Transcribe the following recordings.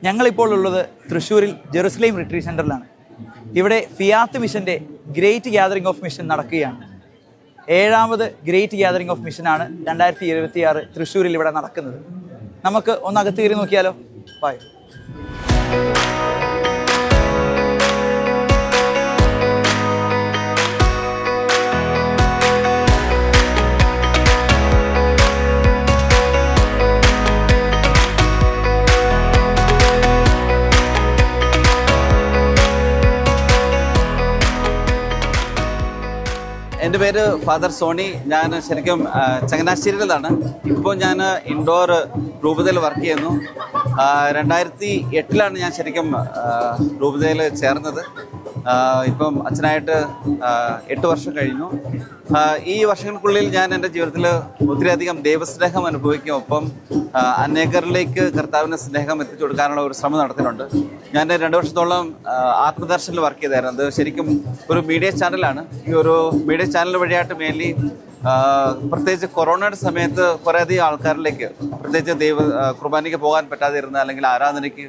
ഞങ്ങളിപ്പോൾ ഉള്ളത് തൃശ്ശൂരിൽ ജെറുസലേം റിട്രീറ്റ് സെൻ്ററിലാണ്. ഇവിടെ ഫിയാത്ത് മിഷൻ്റെ ഗ്രേറ്റ് ഗ്യാതറിംഗ് ഓഫ് മിഷൻ നടക്കുകയാണ്. 7ാമത് ഗ്രേറ്റ് ഗ്യാതറിംഗ് ഓഫ് മിഷനാണ് 2026 തൃശ്ശൂരിൽ ഇവിടെ നടക്കുന്നത്. നമുക്ക് ഒന്ന് അകത്ത് കയറി നോക്കിയാലോ? ബൈ. എൻ്റെ പേര് ഫാദർ സോണി. ഞാൻ ശരിക്കും ചങ്ങനാശ്ശേരിയിലാണ്. ഇപ്പോൾ ഞാൻ ഇൻഡോർ രൂപതയിൽ വർക്ക് ചെയ്യുന്നു. 2008 ഞാൻ ശരിക്കും രൂപതയിൽ ചേർന്നത്. ഇപ്പം അച്ഛനായിട്ട് 8 വർഷം കഴിഞ്ഞു. ഈ വർഷങ്ങൾക്കുള്ളിൽ ഞാൻ എൻ്റെ ജീവിതത്തിൽ ഒത്തിരിയധികം ദൈവസ്നേഹം അനുഭവിക്കും. ഒപ്പം അനേകരിലേക്ക് കർത്താവിൻ്റെ സ്നേഹം എത്തിച്ചു കൊടുക്കാനുള്ള ഒരു ശ്രമം നടത്തുന്നുണ്ട്. ഞാൻ 2 വർഷത്തോളം ആത്മദർശനിൽ വർക്ക് ചെയ്തായിരുന്നു. അത് ശരിക്കും ഒരു മീഡിയ ചാനലാണ്. ഈ ഒരു മീഡിയ ചാനൽ വഴിയായിട്ട് മെയിൻലി പ്രത്യേകിച്ച് കൊറോണയുടെ സമയത്ത് കുറേയധികം ആൾക്കാരിലേക്ക്, പ്രത്യേകിച്ച് കുർബാനയ്ക്ക് പോകാൻ പറ്റാതിരുന്ന, അല്ലെങ്കിൽ ആരാധനയ്ക്ക്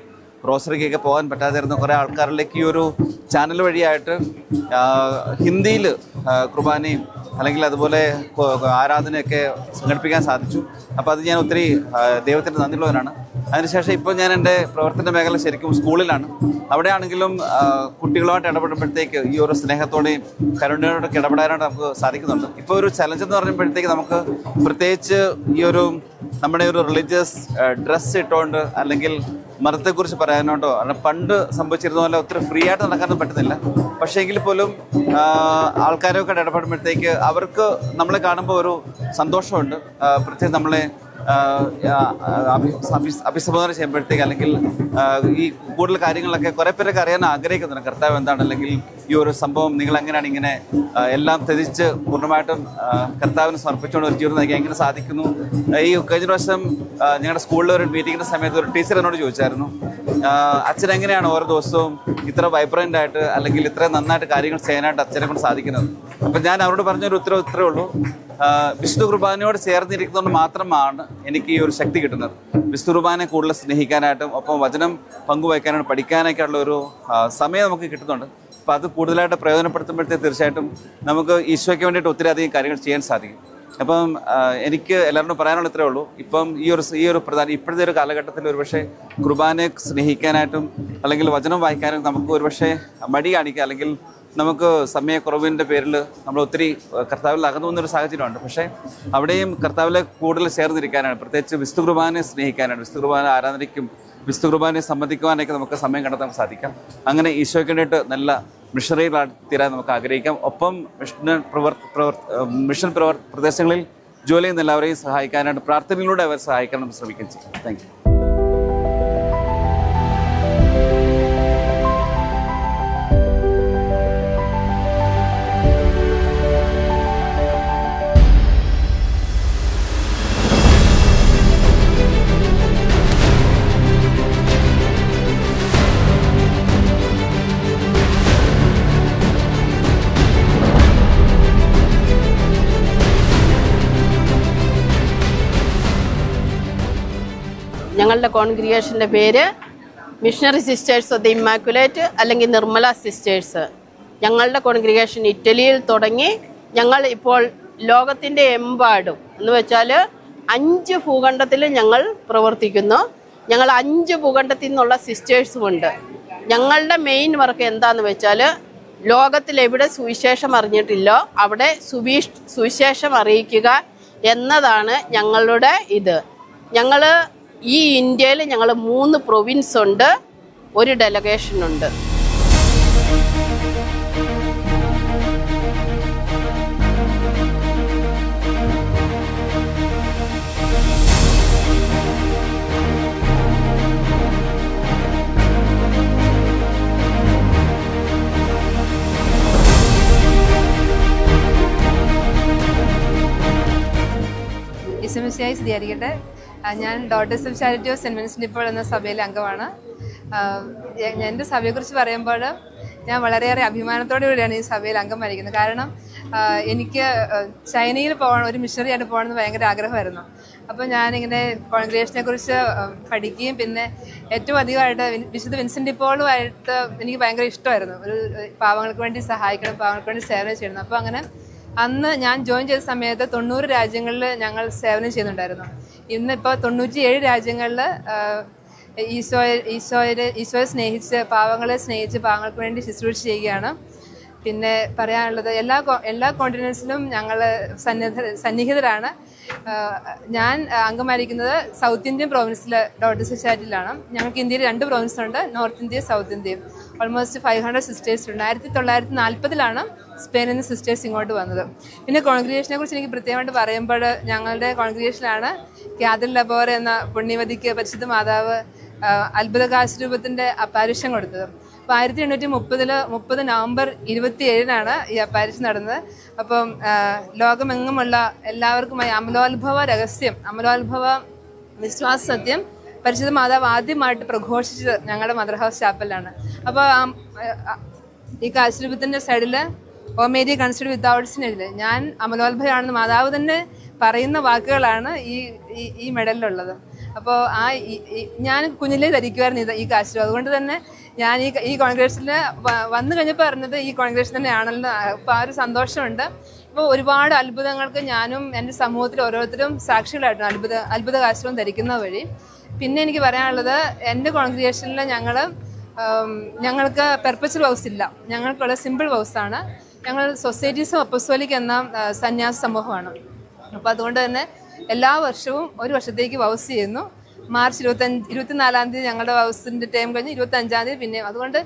റോസറിക്കൊക്കെ പോകാൻ പറ്റാതിരുന്ന കുറേ ആൾക്കാരിലേക്ക് ഈ ഒരു ചാനൽ വഴിയായിട്ട് ഹിന്ദിയിൽ കുർബാനയും അല്ലെങ്കിൽ അതുപോലെ ആരാധനയൊക്കെ സംഘടിപ്പിക്കാൻ സാധിച്ചു. അപ്പോൾ അത് ഞാൻ ഒത്തിരി ദൈവത്തിന് നന്ദിയുള്ളവനാണ്. അതിനുശേഷം ഇപ്പോൾ ഞാൻ എൻ്റെ പ്രവർത്തന മേഖല ശരിക്കും സ്കൂളിലാണ്. അവിടെയാണെങ്കിലും കുട്ടികളുമായിട്ട് ഇടപെടുമ്പോഴത്തേക്ക് ഈ ഒരു സ്നേഹത്തോടെയും കരുണയോടൊക്കെ ഇടപെടാനായിട്ട് നമുക്ക് സാധിക്കുന്നുണ്ട്. ഇപ്പോൾ ഒരു ചലഞ്ച് എന്ന് പറയുമ്പോഴത്തേക്ക് നമുക്ക് പ്രത്യേകിച്ച് ഈ ഒരു നമ്മുടെ ഒരു റിലീജിയസ് ഡ്രസ്സ് ഇട്ടുകൊണ്ട് അല്ലെങ്കിൽ മതത്തെക്കുറിച്ച് പറയാനോട്ടോ പണ്ട് സംഭവിച്ചിരുന്ന പോലെ ഒത്തിരി ഫ്രീ ആയിട്ട് നടക്കാനൊന്നും പറ്റുന്നില്ല. പക്ഷേ എങ്കിൽ പോലും ആൾക്കാരൊക്കെ ഇടപെടുമ്പോഴത്തേക്ക് അവർക്ക് നമ്മളെ കാണുമ്പോൾ ഒരു സന്തോഷമുണ്ട്. പ്രത്യേകിച്ച് നമ്മളെ അഭിസംബോധന ചെയ്യുമ്പോഴത്തേക്ക് അല്ലെങ്കിൽ ഈ കൂടുതൽ കാര്യങ്ങളൊക്കെ കുറേ പേരൊക്കെ അറിയാൻ ആഗ്രഹിക്കുന്നുണ്ട്. കർത്താവ് എന്താണ്, അല്ലെങ്കിൽ ഈ ഒരു സംഭവം നിങ്ങൾ എങ്ങനെയാണ് ഇങ്ങനെ എല്ലാം ത്യജിച്ച് പൂർണ്ണമായിട്ടും കർത്താവിന് സമർപ്പിച്ചുകൊണ്ട് ഒരു ജീവിതം നയിക്കാൻ എങ്ങനെ സാധിക്കുന്നു. ഈ കഴിഞ്ഞ പ്രാവശ്യം ഞങ്ങളുടെ സ്കൂളിൽ ഒരു മീറ്റിങ്ങിൻ്റെ സമയത്ത് ഒരു ടീച്ചർ എന്നോട് ചോദിച്ചായിരുന്നു, അച്ഛൻ എങ്ങനെയാണ് ഓരോ ദിവസവും ഇത്ര വൈബ്രൻ്റ് ആയിട്ട് അല്ലെങ്കിൽ ഇത്ര നന്നായിട്ട് കാര്യങ്ങൾ ചെയ്യാനായിട്ട് അച്ഛനെ കൊണ്ട് സാധിക്കുന്നത്. അപ്പം ഞാൻ അവരോട് പറഞ്ഞൊരു ഇത്രേ ഉള്ളൂ, വിശുദ്ധ കുർബാനയോട് ചേർന്നിരിക്കുന്നതുകൊണ്ട് മാത്രമാണ് എനിക്ക് ഈ ഒരു ശക്തി കിട്ടുന്നത്. വിശുദ്ധ കുർബാനയെ കൂടുതൽ സ്നേഹിക്കാനായിട്ടും ഒപ്പം വചനം പങ്കുവയ്ക്കാനായിട്ട് പഠിക്കാനൊക്കെയുള്ള ഒരു സമയം നമുക്ക് കിട്ടുന്നുണ്ട്. അപ്പോൾ അത് കൂടുതലായിട്ട് പ്രയോജനപ്പെടുത്തുമ്പോഴത്തേക്ക് തീർച്ചയായിട്ടും നമുക്ക് ഈശോയ്ക്ക് വേണ്ടിയിട്ട് ഒത്തിരി അധികം കാര്യങ്ങൾ ചെയ്യാൻ സാധിക്കും. അപ്പം എനിക്ക് എല്ലാവരോടും പറയാനുള്ള ഇത്രയേ ഉള്ളൂ. ഇപ്പം ഈ ഒരു ഇപ്പോഴത്തെ ഒരു കാലഘട്ടത്തിൽ ഒരുപക്ഷെ കുർബാനയെ സ്നേഹിക്കാനായിട്ടും അല്ലെങ്കിൽ വചനം വായിക്കാനും നമുക്ക് ഒരുപക്ഷെ മടി കാണിക്കുക, അല്ലെങ്കിൽ നമുക്ക് സമയക്കുറവിൻ്റെ പേരിൽ നമ്മൾ ഒത്തിരി കർത്താവിൽ അകന്നു പോകുന്നൊരു സാഹചര്യമുണ്ട്. പക്ഷേ അവിടെയും കർത്താവിലെ കൂടുതൽ ചേർന്നിരിക്കാനാണ്, പ്രത്യേകിച്ച് വിശുദ്ധ കുർബാനയെ സ്നേഹിക്കാനാണ്, വിശുദ്ധ കുർബാന ആരാധനയ്ക്കും വിശുദ്ധ കുർബാനയെ സംബന്ധിക്കുവാനൊക്കെ നമുക്ക് സമയം കണ്ടെത്താൻ സാധിക്കാം. അങ്ങനെ ഈശോയ്ക്ക് വേണ്ടിയിട്ട് നല്ല മിഷണറികളായി തീരാൻ നമുക്ക് ആഗ്രഹിക്കാം. ഒപ്പം മിഷൻ പ്രദേശങ്ങളിൽ ജോലി ചെയ്യുന്ന എല്ലാവരെയും സഹായിക്കാനായിട്ട് പ്രാർത്ഥനയിലൂടെ അവരെ സഹായിക്കാൻ നമുക്ക് ശ്രമിക്കുകയും ചെയ്യും. Thank you. ഞങ്ങളുടെ കോൺഗ്രിഗേഷൻ്റെ പേര് missionary sisters of the immaculate അല്ലെങ്കിൽ നിർമ്മല സിസ്റ്റേഴ്സ്. ഞങ്ങളുടെ കോൺഗ്രിഗേഷൻ ഇറ്റലിയിൽ തുടങ്ങി ഞങ്ങൾ ഇപ്പോൾ ലോകത്തിൻ്റെ എമ്പാടും എന്ന് വെച്ചാൽ 5 ഭൂഖണ്ഡത്തിൽ ഞങ്ങൾ പ്രവർത്തിക്കുന്നു. ഞങ്ങൾ 5 ഭൂഖണ്ഡത്തിൽ നിന്നുള്ള സിസ്റ്റേഴ്സുമുണ്ട്. ഞങ്ങളുടെ മെയിൻ വർക്ക് എന്താണെന്ന് വെച്ചാൽ ലോകത്തിലെവിടെ സുവിശേഷം അറിഞ്ഞിട്ടില്ലോ അവിടെ സുവിശേഷം അറിയിക്കുക എന്നതാണ് ഞങ്ങളുടെ ഇത്. ഞങ്ങൾ ഈ ഇന്ത്യയിൽ ഞങ്ങൾ 3 പ്രൊവിൻസ് ഉണ്ട്, 1 ഡെലഗേഷൻ ഉണ്ട്. ഈശോമിശിഹായി സ്തുതിയായിരിക്കട്ടെ. ഞാൻ daughters of charity of saint Vincent ഇപ്പോൾ എന്ന സഭയിലെ അംഗമാണ്. എൻ്റെ സഭയെക്കുറിച്ച് പറയുമ്പോൾ ഞാൻ വളരെയേറെ അഭിമാനത്തോടു കൂടിയാണ് ഈ സഭയിൽ അംഗം വഹിക്കുന്നത്. കാരണം എനിക്ക് ചൈനയിൽ പോകണം, ഒരു മിഷണറി ആയിട്ട് പോകണമെന്ന് ഭയങ്കര ആഗ്രഹമായിരുന്നു. അപ്പോൾ ഞാനിങ്ങനെ കോൺഗ്രിഗേഷനെ കുറിച്ച് പഠിക്കുകയും പിന്നെ ഏറ്റവും അധികമായിട്ട് വിശുദ്ധ വിൻസെൻ്റ് പോളുമായിട്ട് എനിക്ക് ഭയങ്കര ഇഷ്ടമായിരുന്നു. ഒരു പാവങ്ങൾക്ക് വേണ്ടി സഹായിക്കണം, പാവങ്ങൾക്ക് വേണ്ടി സേവനം ചെയ്യണം. അപ്പോൾ അങ്ങനെ അന്ന് ഞാൻ ജോയിൻ ചെയ്ത സമയത്ത് 90 രാജ്യങ്ങളിൽ ഞങ്ങൾ സേവനം ചെയ്യുന്നുണ്ടായിരുന്നു. ഇന്നിപ്പോൾ 97 രാജ്യങ്ങളിൽ ഈശോയെ സ്നേഹിച്ച് പാവങ്ങളെ സ്നേഹിച്ച് പാവങ്ങൾക്ക് വേണ്ടി ശുശ്രൂഷ ചെയ്യുകയാണ്. പിന്നെ പറയാനുള്ളത് എല്ലാ കോണ്ടിനെൻസിലും ഞങ്ങൾ സന്നിഹിതരാണ്. ഞാൻ അംഗമായിരിക്കുന്നത് സൗത്ത് ഇന്ത്യൻ പ്രോവിൻസിൽ ഡോട്ടർ സൊസൈറ്റിയിലാണ്. ഞങ്ങൾക്ക് ഇന്ത്യയിൽ 2 പ്രോവിൻസുണ്ട്, നോർത്ത് ഇന്ത്യയും സൗത്ത് ഇന്ത്യയും. ഓൾമോസ്റ്റ് 500 സിസ്റ്റേഴ്സ് ഉണ്ട്. 1940 സ്പെയിനിൽ നിന്ന് സിസ്റ്റേഴ്സ് ഇങ്ങോട്ട് വന്നത്. പിന്നെ കോൺഗ്രിഗേഷനെ കുറിച്ച് എനിക്ക് പ്രത്യേകമായിട്ട് പറയുമ്പോൾ ഞങ്ങളുടെ കോൺഗ്രിഗേഷനിലാണ് ക്യാതൽ ലബോർ എന്ന പുണ്യവതിക്ക് പരിശുദ്ധ മാതാവ് അത്ഭുതകാശരൂപത്തിൻ്റെ അപ്പാരിഷൻ കൊടുത്തത്. അപ്പോൾ 1830 നവംബർ 27 ഈ അപ്പാരിഷൻ നടന്നത്. അപ്പം ലോകമെങ്ങുമുള്ള എല്ലാവർക്കുമായി അമലോത്ഭവ രഹസ്യം, അമലോത്ഭവ വിശ്വാസ സത്യം പരിശുദ്ധ മാതാവ് ആദ്യമായിട്ട് പ്രഘോഷിച്ചത് ഞങ്ങളുടെ മദർ ഹൗസ് ചാപ്പലിലാണ്. അപ്പോൾ ഈ കാശരൂപത്തിൻ്റെ സൈഡിൽ ഓ മേരി കൺസിഡർ വിത്തൗട്ട് സിൻ എഴുതി. ഞാൻ അമലോത്ഭവമാണെന്ന് മാതാവ് തന്നെ പറയുന്ന വാക്കുകളാണ് ഈ മെഡലിലുള്ളത്. അപ്പോൾ ഞാൻ കുഞ്ഞിലേ ധരിക്കുമായിരുന്നു ഈ കാശ്. അതുകൊണ്ട് തന്നെ ഞാൻ ഈ കോൺഗ്രസിൽ വന്നു കഴിഞ്ഞപ്പോൾ പറഞ്ഞത് ഈ കോൺഗ്രസ് തന്നെയാണല്ലോ. അപ്പോൾ ആ ഒരു സന്തോഷമുണ്ട്. ഇപ്പോൾ ഒരുപാട് അത്ഭുതങ്ങൾക്ക് ഞാനും എൻ്റെ സമൂഹത്തിൽ ഓരോരുത്തരും സാക്ഷികളായിട്ടുണ്ട്, അത്ഭുത കാശുകളും ധരിക്കുന്ന വഴി. പിന്നെ എനിക്ക് പറയാനുള്ളത്, എൻ്റെ കോൺഗ്രിഗേഷനിൽ ഞങ്ങൾക്ക് പെർപ്പച്വൽ വൗസ് ഇല്ല. ഞങ്ങൾക്കുള്ള സിമ്പിൾ വൗസാണ്. ഞങ്ങൾ സൊസൈറ്റീസും അപ്പസ്തോലിക് എന്ന സന്യാസ സമൂഹമാണ്. അപ്പോൾ അതുകൊണ്ട് തന്നെ എല്ലാ വർഷവും ഒരു വർഷത്തേക്ക് വൗസ് ചെയ്യുന്നു. മാർച്ച് 24 ഞങ്ങളുടെ വൗസിൻ്റെ ടൈം കഴിഞ്ഞ് 25 പിന്നെ. അതുകൊണ്ട്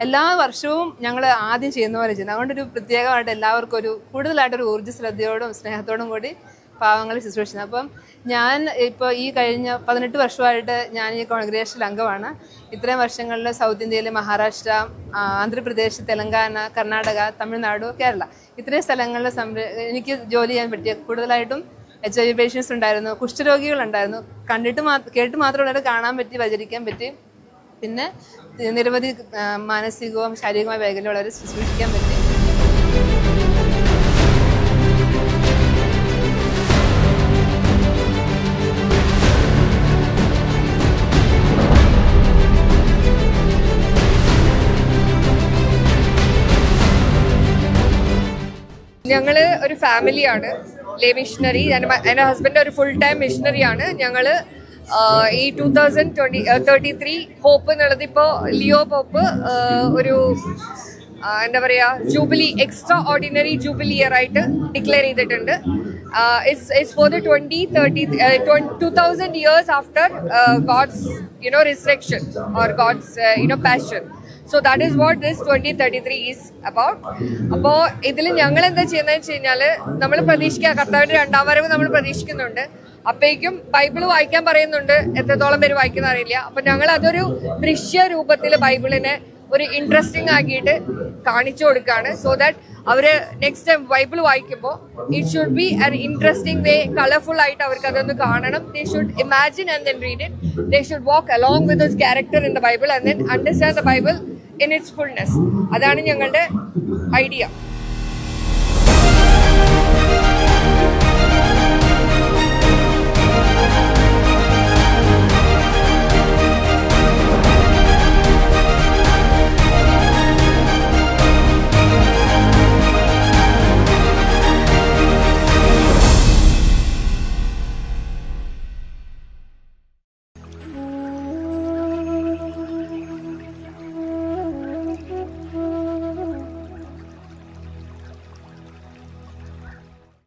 എല്ലാ വർഷവും ഞങ്ങൾ ആദ്യം ചെയ്യുന്ന പോലെ ചെയ്യുന്നത്. അതുകൊണ്ടൊരു പ്രത്യേകമായിട്ട് എല്ലാവർക്കും ഒരു കൂടുതലായിട്ടൊരു ഊർജ്ജസ്രദ്ധയോടും സ്നേഹത്തോടും കൂടി പാവങ്ങളെ ശുശ്രൂഷിക്കുന്നത്. അപ്പം ഞാൻ ഇപ്പോൾ ഈ കഴിഞ്ഞ 18 വർഷമായിട്ട് ഞാൻ ഈ കോൺഗ്രിഗേഷനിൽ അംഗമാണ്. ഇത്രയും വർഷങ്ങളിൽ സൗത്ത് ഇന്ത്യയിൽ മഹാരാഷ്ട്ര, ആന്ധ്രാപ്രദേശ്, തെലങ്കാന, കർണാടക, തമിഴ്നാട്, കേരള ഇത്രയും സ്ഥലങ്ങളിൽ എനിക്ക് ജോലി ചെയ്യാൻ പറ്റിയ കൂടുതലായിട്ടും HIV പേഷ്യൻസ് ഉണ്ടായിരുന്നു, കുഷ്ഠരോഗികളുണ്ടായിരുന്നു. കേട്ട് മാത്രമുള്ളവരെ കാണാൻ പറ്റി, പ്രചരിക്കാൻ പറ്റി. പിന്നെ നിരവധി മാനസികവും ശാരീരികമായ മേഖലയുള്ളവരെ ശുശ്രൂഷിക്കാൻ പറ്റി. ഞങ്ങൾ ഒരു ഫാമിലിയാണ്, ലേ മിഷണറി. എൻ്റെ ഹസ്ബൻഡ് ഒരു ഫുൾ ടൈം മിഷണറിയാണ്. ഞങ്ങൾ ഈ 2033 ഹോപ്പ് എന്നുള്ളത് ഇപ്പോൾ ലിയോ പോപ്പ് ഒരു എന്താ പറയുക jubilee, extra ordinary jubilee year ആയിട്ട് ഡിക്ലെയർ ചെയ്തിട്ടുണ്ട്. It's for the 2000 years after God's resurrection or God's passion. So that is what this 2033 is about. അപ്പോൾ ഇതിൽ ഞങ്ങൾ എന്താ ചെയ്യുന്നതെന്ന് വെച്ച് കഴിഞ്ഞാൽ, നമ്മൾ പ്രതീക്ഷിക്കുക കർത്താവിൻ്റെ 2ാം വരവ് നമ്മൾ പ്രതീക്ഷിക്കുന്നുണ്ട്. അപ്പോഴേക്കും ബൈബിൾ വായിക്കാൻ പറയുന്നുണ്ട്. എത്രത്തോളം പേര് വായിക്കുന്ന അറിയില്ല. അപ്പം ഞങ്ങൾ അതൊരു ദൃശ്യ രൂപത്തിൽ ബൈബിളിനെ ഒരു ഇൻട്രസ്റ്റിംഗ് ആക്കിയിട്ട് കാണിച്ചു കൊടുക്കുകയാണ്. സോ ദാറ്റ് അവർ നെക്സ്റ്റ് ടൈം ബൈബിൾ വായിക്കുമ്പോൾ it should be an interesting way, colourful ആയിട്ട് അവർക്ക് അതൊന്ന് കാണണം. They should imagine and then read it. They should walk along with this character in the Bible and then understand the Bible in its fullness. അതാണ് ഞങ്ങളുടെ idea.